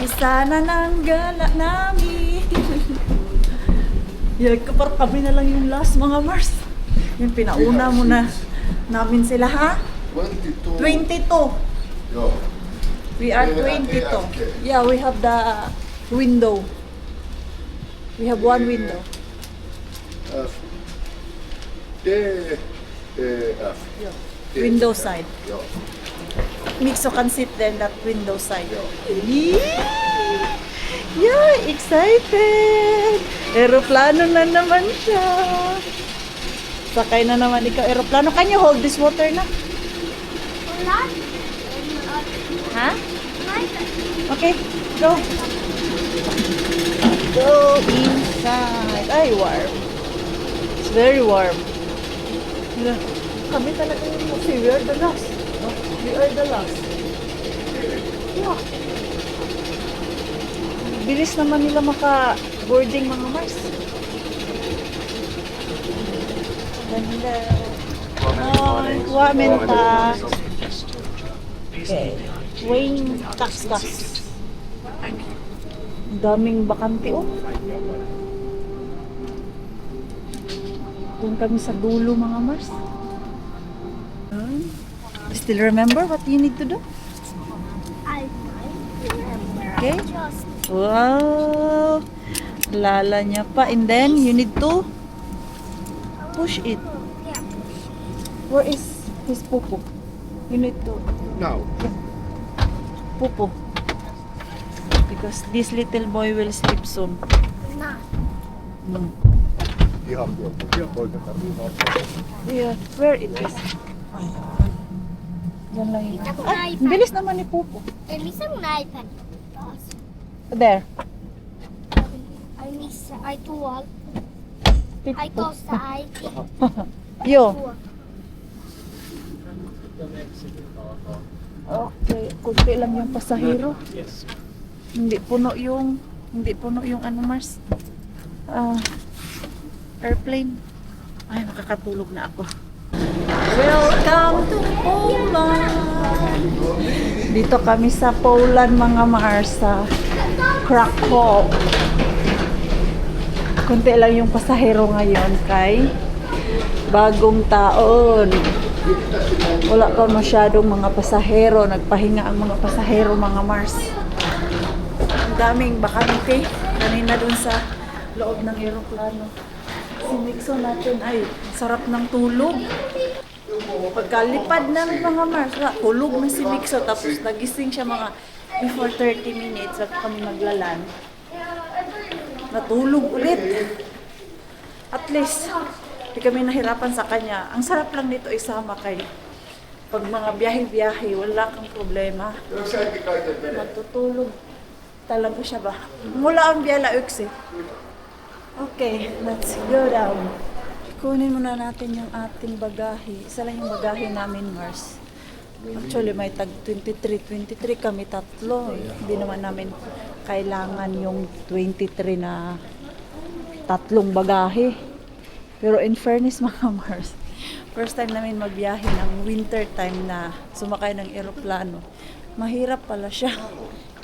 Isa na ng gala namin. Yan, parang kami na lang yung last mga Mars. Yung pinauna mo na namin sila, ha? 22. 22. Yo. We are 22. Yeah, we have the window. We have one window. F. D. F. Yeah. Window side. Yo. Mixo can sit there in that window side. Yeah, excited! Aeroplano na naman siya. Sakay na naman ikaw aeroplano. Can you hold this water na? Ha? Okay, go. Go inside. Ay, warm. It's very warm. Kami talaga yung kasi we are the last. No? We are the last. Yeah. Bilis naman nila maka-boarding mga Mars. Ganda. Ay, wamenta. Okay. Wayne Taxcas. Ang daming bakante, oh. Doon kami sa dulo mga Mars. Still remember what you need to do? Okay. Wow. Lala niya pa. And then, you need to push it. Where is his pupo? You need to Now. pupo. Because this little boy will sleep soon. Hmm. Ihan poika tarvitsee. Yeah, where it is? Diyan lang yun. Ay, ang bilis naman ni Pupo. Missä mun iPad taas? There. Ai missä? Ai tuolla. Ai tossa äiti. Yo. Tuo. Okay, kunti lang yung pasahero. Hindi puno yung ano Mars. Airplane. Ay, makakatulog na ako. Welcome to Poland! Dito kami sa Poland mga Mars, sa Krakow. Kunti lang yung pasahero ngayon kay bagong taon. Wala pa masyadong mga pasahero. Nagpahinga ang mga pasahero mga Mars. Ang daming bakante. Kanina dun sa loob ng eroplano. Si Mixo natin ay sarap ng tulog. Pagkalipad ng mga Mars, tulog na si Mixo. Tapos nagising siya mga before 30 minutes at kami maglalan. Natulog ulit. At least, di kami nahirapan sa kanya. Ang sarap lang nito isama kay pag mga biyahe-biyahe, wala kang problema. Matutulog talaga siya ba? Mula ang biyala uksi. Okay, let's go down. Kunin muna natin yung ating bagahe. Isa lang yung bagahe namin, Mars. Actually, may tag 23 kami tatlo. Hindi naman namin kailangan yung 23 na tatlong bagahe. Pero in fairness mga Mars, first time namin magbiyahe ng winter time na sumakay ng eroplano. Mahirap pala siya.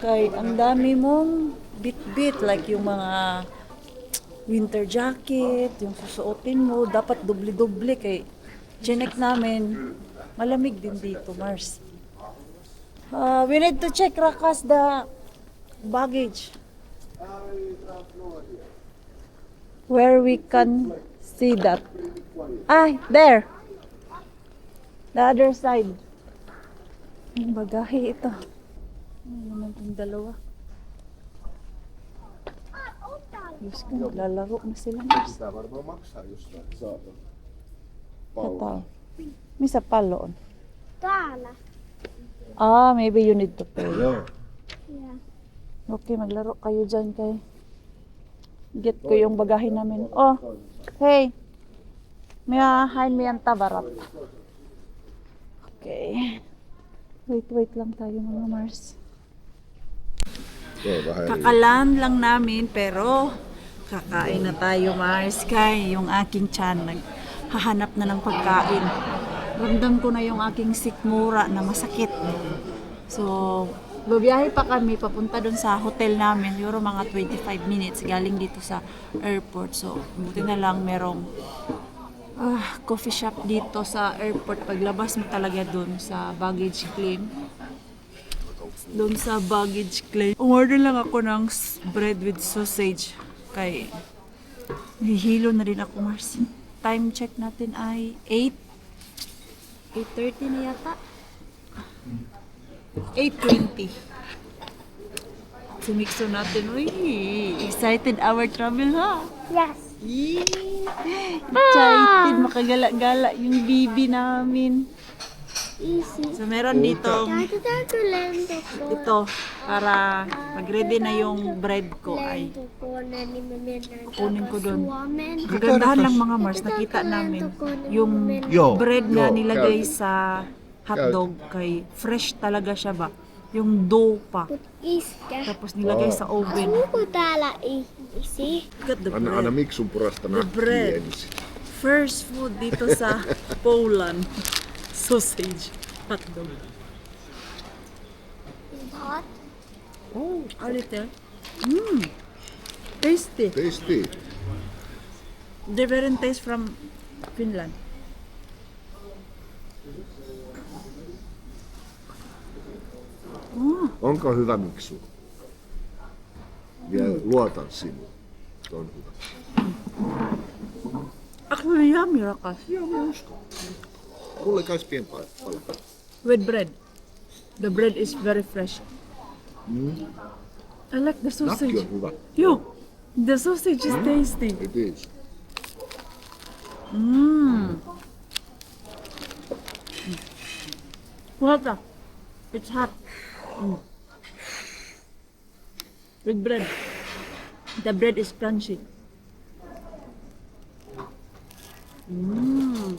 Kaya ang dami mong bit-bit like yung mga winter jacket, yung susuotin mo, dapat doble-doble kay chinek namin. Malamig din dito, Mars. We need to check Rakas the baggage. Where we can see that. Ah, there. The other side. Yung bagahe ito. Ano naman itong dalawa? Diyos ko, naglalaro na sila. Pitää varmaan maksaa, jos saat Tataw. Misa paloon. Täällä. Ah, maybe you need to pay. Joo. Yeah. Okay, maglaro kayo dyan kay. Get ko yung bagahe namin. Oh, hey. May hain may ang tabarat. Okay. Wait lang tayo mga Mars. Kakalan lang namin pero kakain na tayo Mars kay yung aking tiyan naghahanap na ng pagkain. Ramdam ko na yung aking sikmura na masakit. So, Babiyahe pa kami papunta doon sa hotel namin. Siguro mga 25 minutes galing dito sa airport. So, buti na lang merong coffee shop dito sa airport. Paglabas mo talaga doon sa baggage claim. Doon sa baggage claim. Umorder lang ako ng bread with sausage. Kay hihilo na rin ako, Mars. Time check natin ay 8:30 na yata. 8:20. Sumikso natin. Uy, excited our travel, ha? Yes. Excited. Makagala-gala yung bibi namin. Easy. So, meron dito Lento ko. ito para mag-ready na yung bread ko ay Lento ko na ni Mami na kunin ko doon. Suwamen. Kagandahan lang mga Mars, nakita namin yung bread na nilagay sa hotdog kay fresh talaga siya ba? Yung dough pa. Put iska. Tapos nilagay sa oven. Suko täällä isi. Look at the Anna bread. miksun purasta The bread. nakki ensin. First food dito sa Poland. Sausage. Hotdog. Is it hot? Oh, a little. Tasty. Tasty. Different taste from Finland. Onko hyvä miksu? Vielä luotan sinuun. On hyvä. Actually, yummy, rakas. Joo, mä uskon. Mulle kais pienpaa paljon. With bread. The bread is very fresh. I like the Nakki sausage. on hyvä. Yo, the sausage is tasty. It is. What? It's hot. With bread. The bread is crunchy. Yum.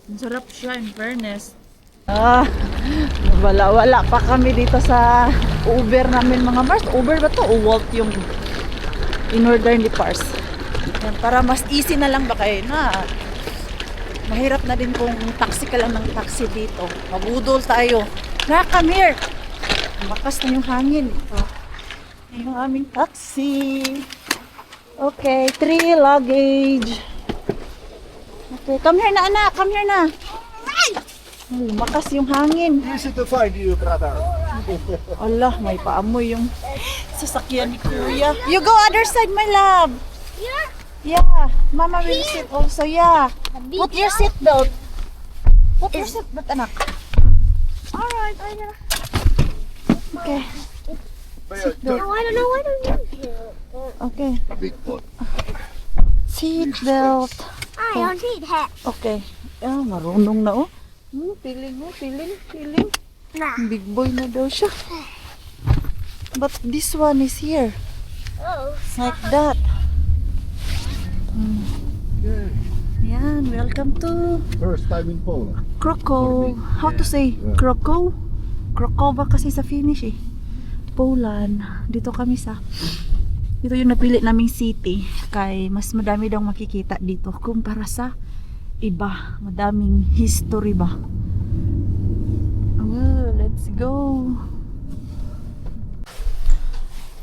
Ang sarap siya, in fairness. Wala pa kami dito sa Uber namin mga Mars. Uber ba to? O Wolt yung in-order ni Pars. Yan, para mas easy na lang ba kayo na mahirap na din kung taxi ka lang ng taxi dito. Mabudol tayo. Come here! Makas na yung hangin. Ito. Yung aming taxi. Okay, 3 luggage. Okay, come here na anak. Come here na. Makas yung hangin. Easy to find you, brother. Allah, may paamoy yung sasakyan ni Kuya. You go other side, my love. Yeah. Yeah, Mama will sit also. Yeah. Put your seatbelt. Put your seatbelt, anak. Alright, alright. Okay. Seatbelt. No, I don't know. I don't know. Okay. Big pot. Seatbelt. I don't need hat. Okay. Ah, marunong na oh. Feeling. Nah. Big boy na daw siya. But this one is here. Oh. Like that. Yeah. Yan, welcome to First time in Poland. Krakow. How to say? Yeah. Krakow? Krakow ba kasi sa Finnish eh. Poland. Dito kami sa... Dito yung napili naming city. Kay mas madami daw makikita dito kumpara sa iba. Madaming history ba. Oh, let's go.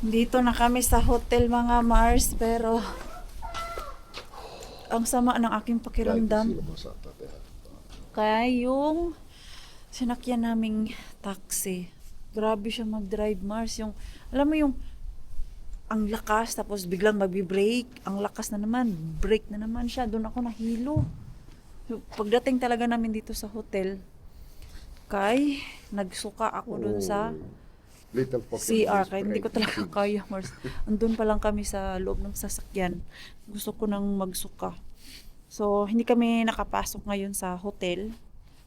Dito na kami sa hotel mga Mars. Pero... ang sama ng aking Kaikki pakiramdam. silmä saattaa tehdä. Kaya yung sinakyan naming taxi, grabe siya mag-drive, Mars. Yung, alam mo yung, ang lakas, tapos biglang magbi-brake, ang lakas na naman, brake na naman siya, doon ako nahilo. Pagdating talaga namin dito sa hotel, kay, nagsuka ako doon sa Little pocket CR, is kaya hindi ko breaking talaga kaya, Mars. Andun pa lang kami sa loob ng sasakyan. Gusto ko nang magsuka. So, hindi kami nakapasok ngayon sa hotel,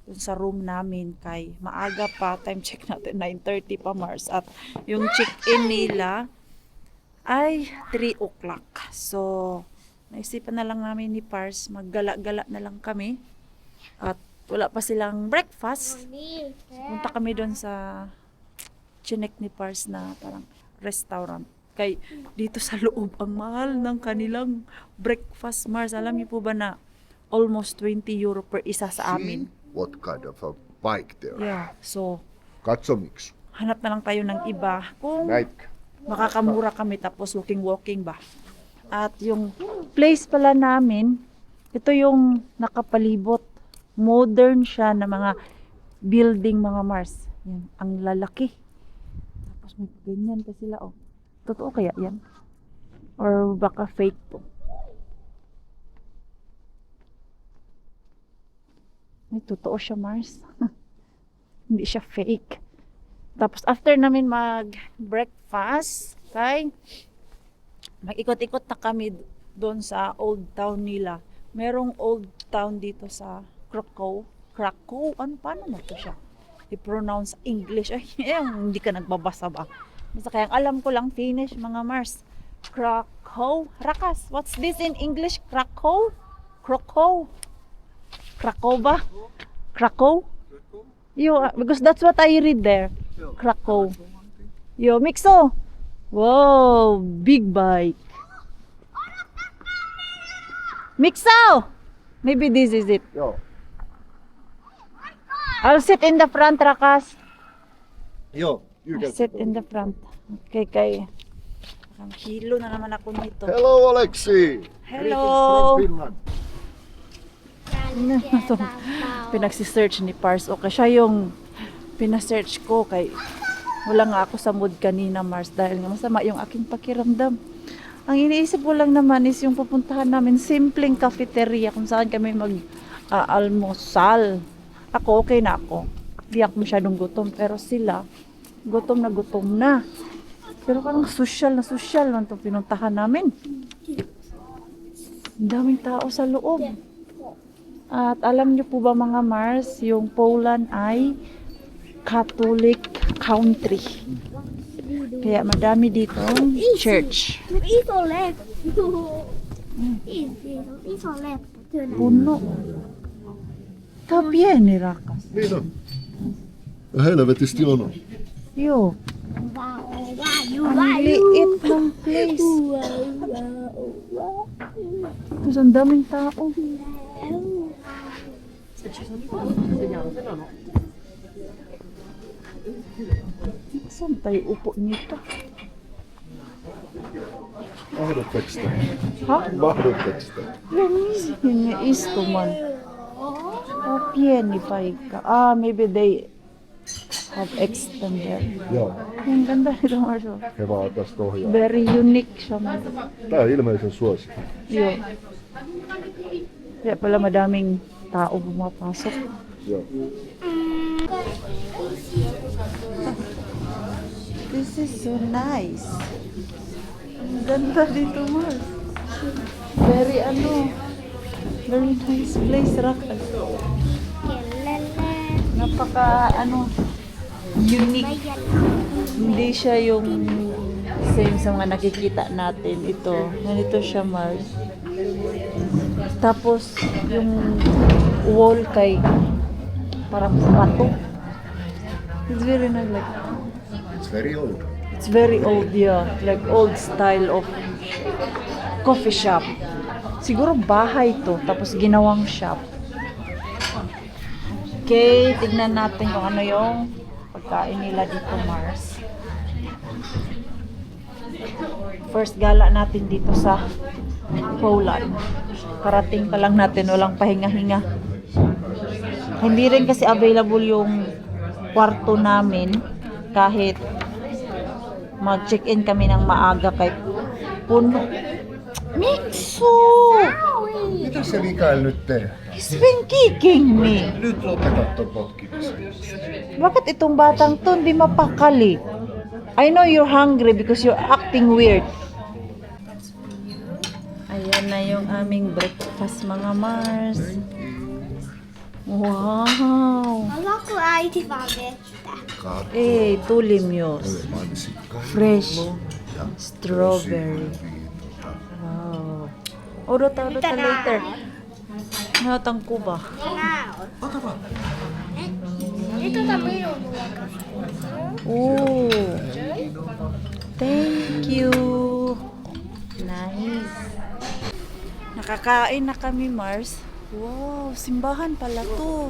dun sa room namin, kay maaga pa, time check natin, 9:30 pa, Mars. At yung check-in nila ay 3 o'clock. So, naisipan na lang namin ni Pars, maggala-gala na lang kami. At wala pa silang breakfast. Punta kami doon sa chinek ni Pars na parang restaurant. Kay dito sa loob, ang mahal ng kanilang breakfast, Mars. Alam niyo po ba na almost 20 euro per isa sa amin? What kind of a bike there? Yeah. So, Katsomiksi. Hanap na lang tayo ng iba. Kung Näitkö? makakamura kami tapos walking ba. At yung place pala namin, ito yung nakapalibot. Modern siya na mga building, mga Mars. Yan, ang lalaki. Tapos may ganyan pa sila, oh. Totoo kaya yan? Or baka fake po? Ay, totoo siya, Mars. Hindi siya fake. Tapos after namin mag-breakfast, mag-ikot-ikot na kami doon sa old town nila. Merong old town dito sa Krakow. Krakow? Paano na to siya? I-pronounce English. Ay, hindi ka nagbabasa ba? Basta kaya alam ko lang Finnish, mga Mars. Krakow? Rakas, what's this in English? Krakow? Krakow? Krakow ba? Krakow? Because that's what I read there. Krakow. Mikso. Wow, big bike. Mikso! Maybe this is it. Joo. I'll sit in the front, Rakas. Joo. I'll sit in the front. Okay, kay. Ang kilo na naman ako nito. Hello, Alexi. Hello. From Finland. Pinagsi-search ni Pars. Okay, siya yung pina-search ko kay wala nga ako sa mood kanina, Mars, dahil nga masama yung aking pakiramdam. Ang iniisip ko lang naman is yung pupuntahan namin simpleng cafeteria kung saan kami mag-almusal. Ako, okay na ako. Di ako masyadong gutom, pero sila gutom na. Pero parang social man itong pinuntahan namin. Ang daming tao sa loob. At alam niyo po ba, mga Mars, yung Poland ay Catholic country. Kaya madami dito church. It's all left. It's all left. Puno. Tapien ni Rakas. Niin on. Ja helvetisti on. Yo, ang liit ng place. Tapos ang daming tao. Saan tayo upo nito? Mahdotteko sitä? Ha? Mahdotteko sitä? Yun yung istuman. Pieni paikka. Maybe they have extended. Joo. Ang ganda nito, Marso. He vaan tästä ohjaa. Very unique siya. Tää on ilmeisen suosittu. Yo. Kaya pala madaming tao pumapasok. Joo. This is so nice. Ang ganda dito, Mars. Very nice place, Rakas. Napaka, unique. Hindi siya yung same sa mga nakikita natin. Ganito siya, Mars. Tapos, yung wall kay parang bato. It's very nice, like, It's very old. it's very old, yeah. Like old style of coffee shop. Siguro bahay to, tapos ginawang shop. Okay, tignan natin kung ano yung pagkain nila dito, Mars. First gala natin dito sa Poland. Karating pa lang natin, walang pahinga-hinga. Hindi rin kasi available yung kwarto namin kahit mag-check-in kami ng maaga kay puno. Mikso! Mitä se Mikael nyt tee? He's been kicking me. Nyt lopeta ton potkimisen. Bakit itong batang to hindi mapakali? I know you're hungry because you're acting weird. Ayan na yung aming breakfast, mga Mars. Wow! Haluatko äiti vaan vettä? Tuli myös. Mansikka. Fresh strawberry. Wow. Odota later. Natang kuba. Nää on. Nyt minun ruokas. Oh. Thank you. Nice. Nakakain na kami, Mars. Wow, simbahan pala to.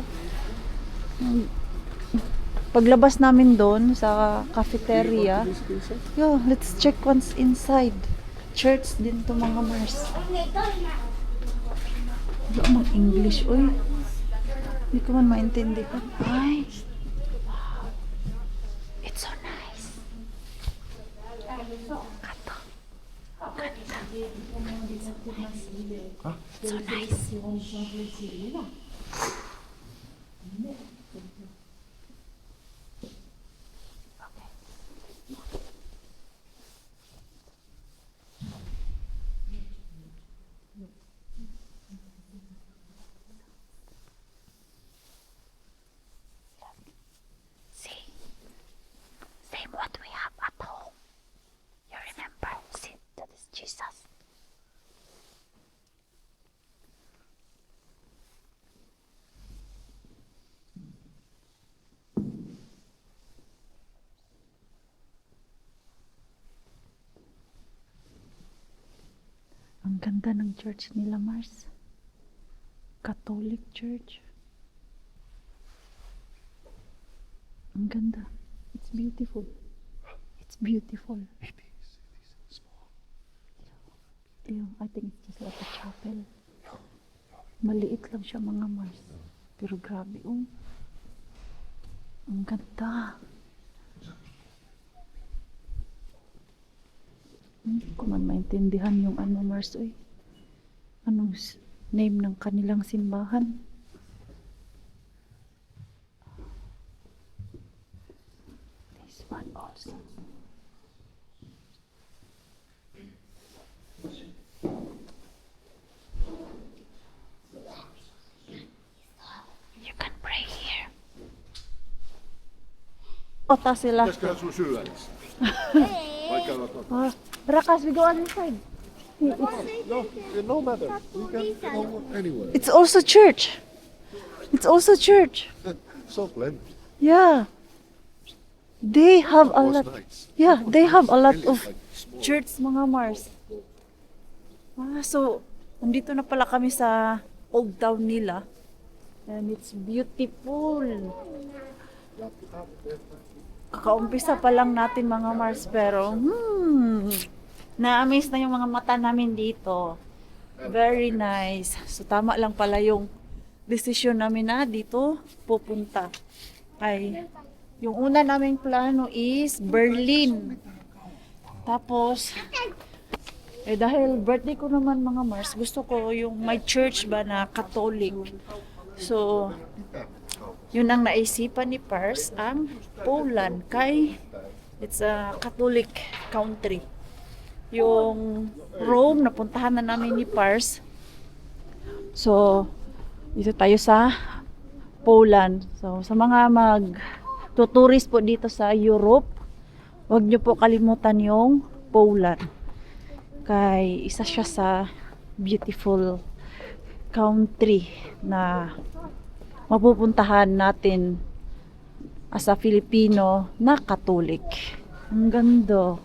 paglabas namin doon sa cafeteria, yo, let's check once inside. Church din to mga Mars. Wala mang English, uy. Hindi ko man maintindihan. Ay, wow. It's so nice. Kato. Ganda. It's so nice. See, same what we have at home. You remember? See, that is Jesus. Ang ganda ng church nila, Mars. Catholic Church. Ang ganda. It's beautiful. It's beautiful. It is small. Yeah, I think it's just like a chapel. Maliit lang siya mga Mars. Pero grabe, oh. Ang ganda. Hindi ko man maintindihan yung ano Mars, oy. Anong name ng kanilang simbahan? This one also. You can pray here. Ota sila. Pitäisiköhän sun syödäksi? Vaikka Ah, Rakas, we go on inside. no matter. We can go anywhere. It's also church. It's also church. So plenty. Yeah. They have a Was lot. nice. Yeah, they have a lot Really, of like, small. church mga Mars. So, nandito na pala kami sa old town nila. And it's beautiful. Kakaumpisa pa lang natin mga Mars pero na-amaze na yung mga mata namin dito. Very nice. So tama lang pala yung desisyon namin na dito pupunta. Ay, yung una naming plano is Berlin. Tapos, dahil birthday ko naman mga Mars, gusto ko yung may church ba na Catholic. So, yun ang naisipan ni Pars, ang Poland. Kay, it's a Catholic country. Yung Rome, napuntahan na namin ni Pars. So, dito tayo sa Poland. So, sa mga mag-tuturist po dito sa Europe, huwag nyo po kalimutan yung Poland. Kay, isa siya sa beautiful country na mapupuntahan natin as a Filipino na Catholic. Ang ganda.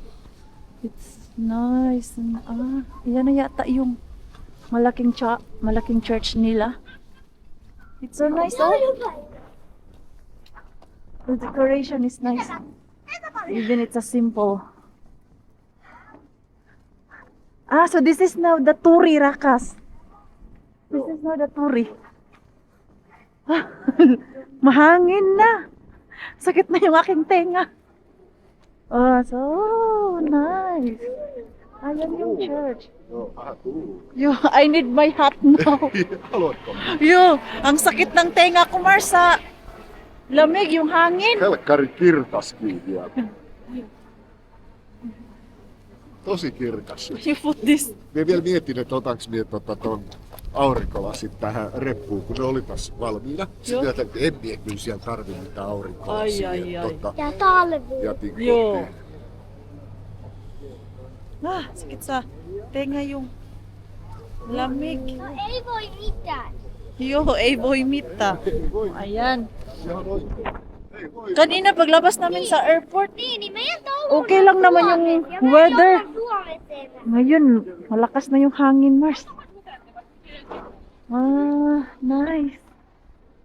It's nice. Yan na yata yung malaking church nila. It's so nice. Oh. The decoration is nice. Even it's a simple. So this is now the Turi Rakas. This is now the Turi. Mahangin na. Sakit na yung aking tenga. So nice. Ayan yung church. Yo, I need my hat now. Haluatko? Yo, ang sakit ng tenga ko, Marsa. Lamig yung hangin. Helkkari kirkas vielä. Tosi kirkas. You put this. Mie vielä mietin, että otaks mie ton aurinkolasit tähän reppuun, kun ne oli taas valmiina. Sitten ajattelin, että en mie kyllä siellä tarvi mitään aurinkolasia. Ai. Ja talvi. Jätin Joo. kotiin. Sakit sa tenga yung lamig. No ei voi mitään. Yo, boy mitta. Ayan. Se on oikein. Ei voi. Kanina paglabas namin sa airport, Niin meidän touhu. okay lang naman yung weather. Ngayon, malakas na yung hangin, Mars. Nice.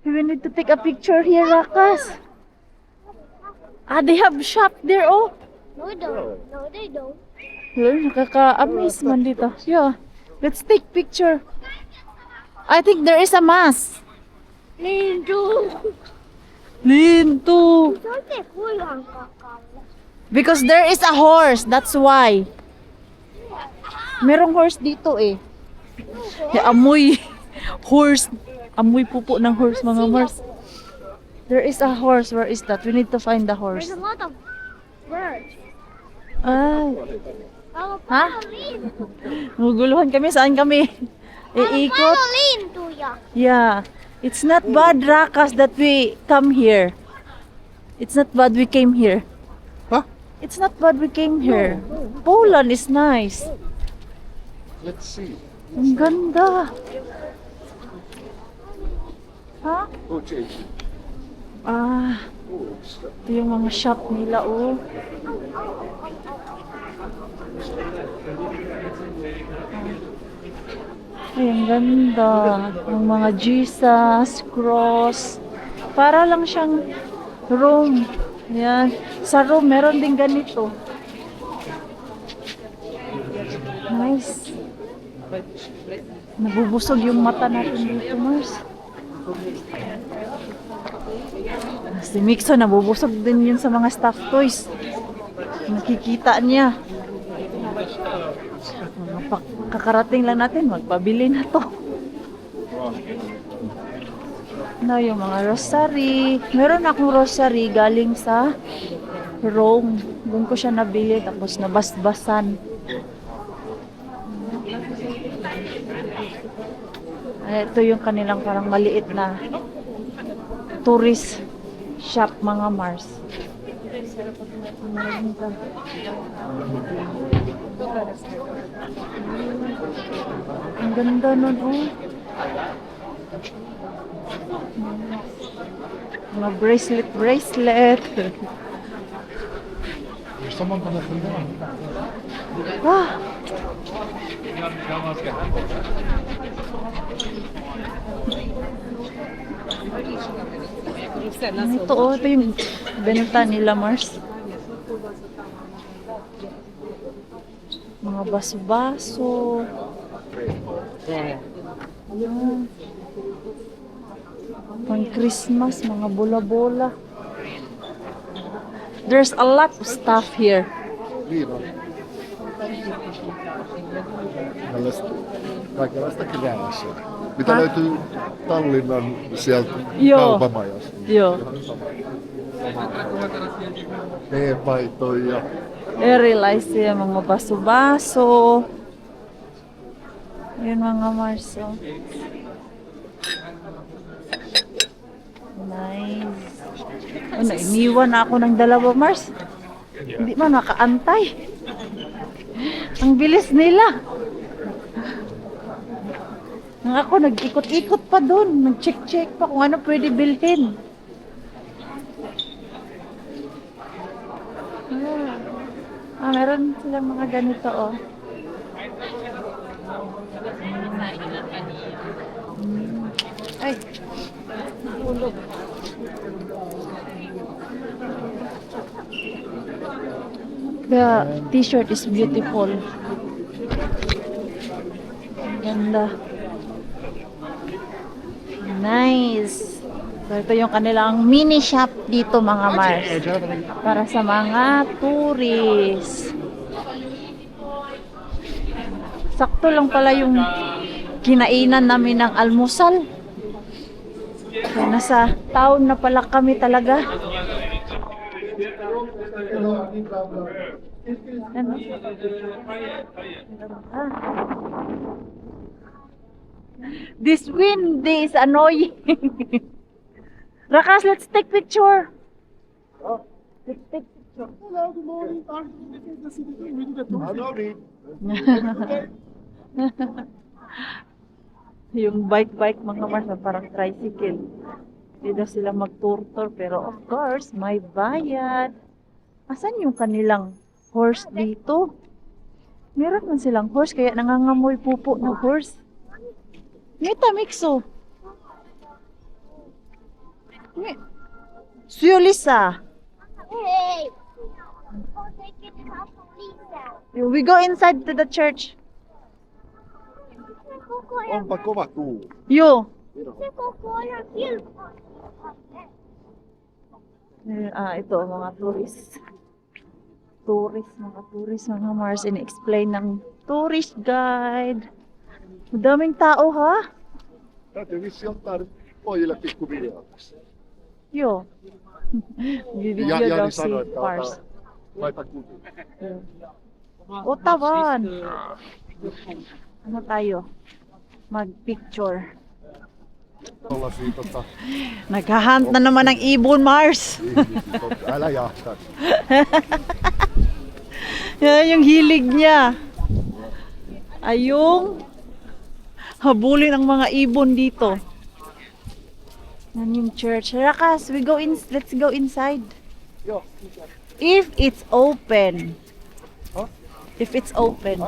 We need to take a picture here, Rakas. Ah, they have shop there, oh. No, they don't. No, they don't. Lord, nakaka-amaze man dito. Yeah. Let's take picture. I think there is a mask. Lindu. Linto. Sote kulang kakala. Because there is a horse, that's why. Merong horse dito eh. Yeah, amoy horse. Amoy pupo ng horse, mga Mars. There is a horse. Where is that? We need to find the horse. There's a lot of birds. Ay. Follow Ha? Lindu. Naguguluhan kami. Saan kami? Iikot. Follow Lindu, yeah. Yeah. It's not bad, Rakas, that we come here. It's not bad we came here. Huh? It's not bad we came here. Poland is nice. Let's see. Ang ganda. Ha? Oh, change it. Ah, Oh, stop. ito yung mga shop nila, oh. Ay, ang ganda. Ang mga Jesus, cross. Para lang siyang Rome. Yan. Sa Rome, meron din ganito. Nice. Nabubusog yung mata natin dito, Mars. Si Mixo, nabubusog din yun sa mga stuffed toys. Nakikita niya. Kakarating lang natin, magpabili na to. Na yung mga rosary. Meron akong rosary galing sa Rome. Doon ko siya nabili tapos nabasbasan. Ito yung kanilang parang maliit na tourist shop, mga Mars. Ang ganda nun, oh. Mga bracelet. Ah. Ito, oh, ito yung benta nila, Mars. Mga baso-baso. Ayan. Pang Christmas, mga bola-bola. There's a lot of stuff here. Viina. Kaikenlaista krääsiä. Mitä Häh? löytyy Tallinnan sieltä Joo. kaupamajasta? Yo, E-paitoja. erilaisia mga baso-baso. Yun mga Mars, oh. Nice. Ano, iniwan na ako ng dalawa, Mars. Hindi man makaantay. Ang bilis nila. Nang ako, nag-ikot-ikot pa doon. Nag-check-check pa kung ano pwede bilhin. Meron silang mga ganito, oh. Ay, hulog. The t-shirt is beautiful. Ganda. Nice. So, ito yung kanilang mini shop dito, mga Mars. Para sa mga tourists. Sakto lang pala yung kinainan namin ng almusal. So, nasa town na pala kami talaga. Ano? Ah. This wind is annoying. Rakas, let's take picture. Oh, let's take picture. Hello, good morning. Hello, Yung bike mga Mars, parang tricycle. Hindi daw sila mag-tour-tour, pero of course, may bayad. Asan yung kanilang horse dito? Meron man silang horse, kaya nangangamoy pupo ng horse. Mita, Mixo. Suyo, Lisa. We go inside to the church. Onpa kova tuuli. Yo. Se koko ajan kilpaa. Ito, mga tourist. Mga tourist, mga Mars. In-explain ng tourist guide. Madaming tao, ha? Täytyy vissi ottaa nyt pojille pikkuvideo tässä. Yo. Video Jani daw sanoi, si että Mars. laita kuvia. Otawan. Ano tayo? Mag-picture. Tollasia Naghahunt na naman ng ibon, Mars. älä jahtaa. Yan yung hilig niya. Ayong habulin ang mga ibon dito. Yan yung church. Rakas, let's go inside. Joo. If it's open. Huh? If it's open.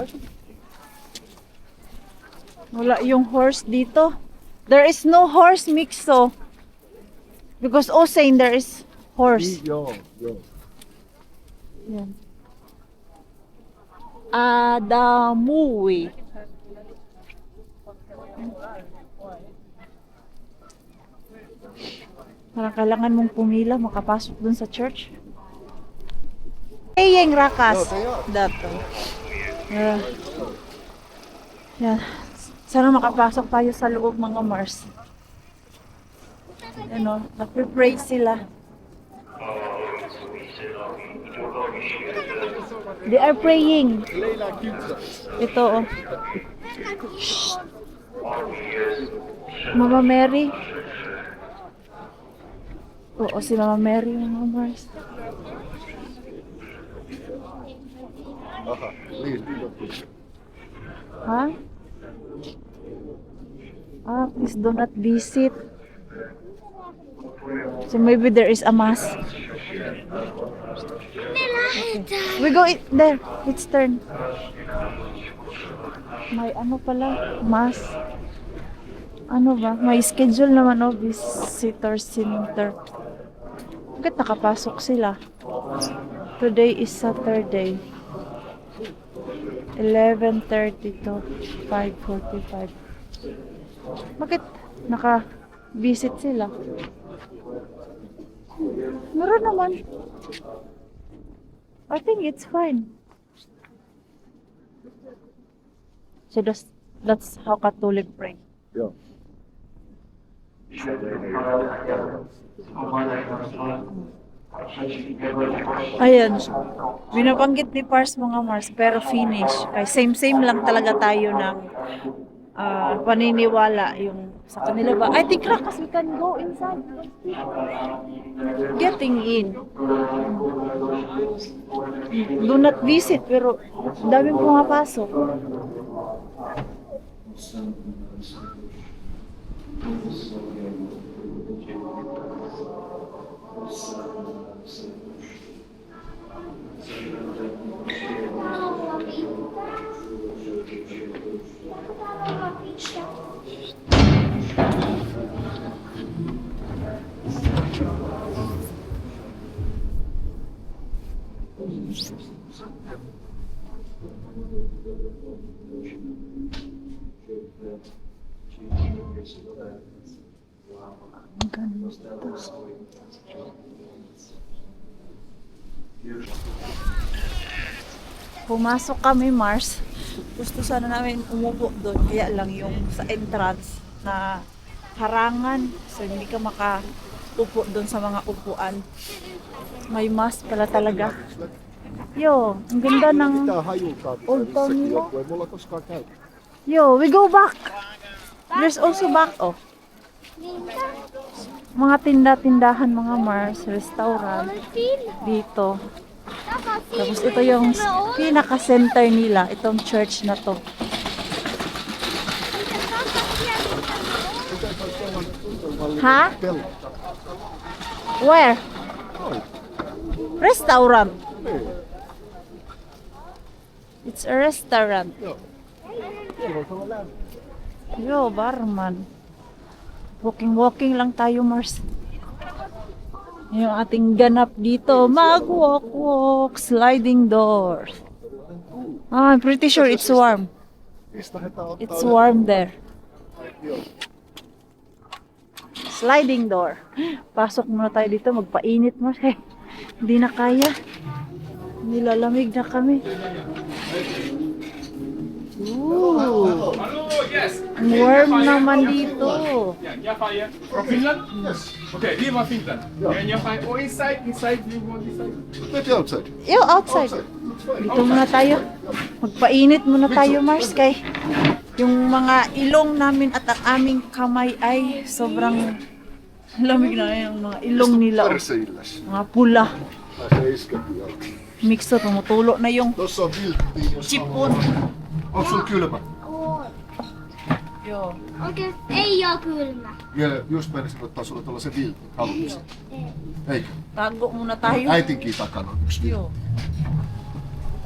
Wala yung horse dito. There is no horse mixo. Because saying there is horse. Joo. Yan. Adamui. Parang kailangan mong pumila makapasok dun sa church. Yung rakas. Dato. Yan. Sana makapasok tayo sa loob, mga Mars. Ano, nagpe-pray sila. They are praying. Leila Kitsa. Ito, oh. Mama Mary. Oo, si Mama Mary, mga Mars. Aha, please do not visit. Ha? Please do not visit. So maybe there is a mass. We go there. It's turn. May ano pala? Mass. Ano ba? May schedule naman, oh. Visitor center. Bakit nakapasok sila? Today is Saturday. 11:30 to 5:45. Bakit naka-visit sila? Meron naman. I think it's fine. So that's how Catholic pray. Joo. Ayan. Binabanggit ni Pars, mga Mars, pero finish. Kaya same lang talaga tayo ng paniniwala yung sa kanila ba. I think Rakas, we can go inside. Getting in. Do not visit, pero daming pumapasok. Ang ganda. Pumasok kami, Mars. Gusto sana namin umupo doon. Kaya lang yung sa entrance na harangan. So hindi ka makaupo doon sa mga upuan. May mask pala talaga. Yo, ang ganda ng Mitään hajukaan Old Town missäkin nila. joku. Ei mulla koskaan käynyt. Yo, we go back. There's also back, oh. Mga tinda-tindahan, mga Mars, restaurant dito. Tapos ito yung pinaka-center nila, itong church na to. Ha? Kello. Where? Oi. Restaurant. Niin. It's a restaurant. Joo. Ei voisi olla lämmin. Yo, barman. Walking lang tayo, Mars. Yung ating ganap dito, mag-walk, sliding doors. Ah, I'm pretty sure it's warm. Mistä he ottaa? It's warm there. Sliding door. Pasok muna tayo dito. Magpainit mo. Hindi na kaya. Nilalamig na kami. Ooh. Hello, yes. Ang warm naman dito. Yeah, near fire. From Finland? Yes. Okay, leave from Finland. Yeah, near fire. Oh, inside, you want this side? Maybe outside. Yo, outside. Dito muna tayo. Magpainit muna tayo, Mars. Kay yung mga ilong namin at ang aming kamay ay sobrang lamig na yung mga ilong nila. Oh. Parissa illas. Mga pula. Se iskettiin auki. Mixo, tumutulo na yung Tossa on viltti. chipon. Onko sulla kylmä? On. Yo. Oikein ei oo kylmä. Ja just menisin ottaa sulle tuollaisen viltin. Haluatko? Eikö? Tago muna tayo. Äitinkin takana on yksi viltti. Yo.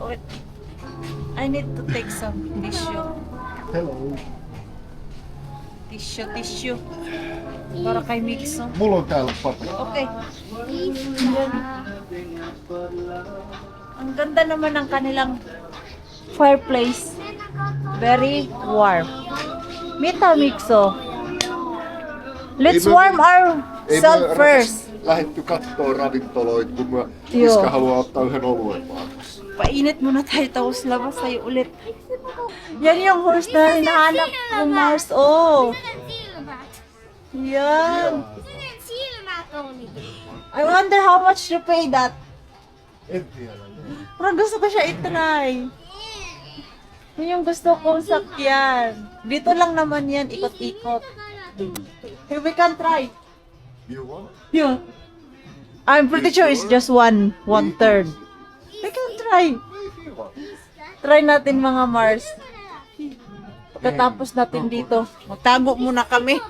Wait. I need to take some tissue. Hello. Tissue. Para kay Mixo. Mulla on täällä paperi. Okay. Ang ganda naman ng kanilang fireplace. Very warm. Mita Mixo. Let's Ei me- warm Ei ourselves me first. lähdetty kattoo ravintoloita, kun mä Joo. iskä haluaa ottaa yhden oluen vaan. Painit muna tayo, tapos labas tayo ulit. Yan yung horse na hinahanap ng Mars. Oh, Sen silmät. yan. Sen silmät oli. I wonder how much to pay that. En tiedä. Parang gusto ko siya itry. Yun yung gusto kong sakyan. Dito lang naman yan, ikot-ikot. Here, we can try. You want? Yeah. I'm pretty sure it's just one third. We can try. If you want. Try natin mga Mars. Pagkatapos natin dito, magtago muna kami.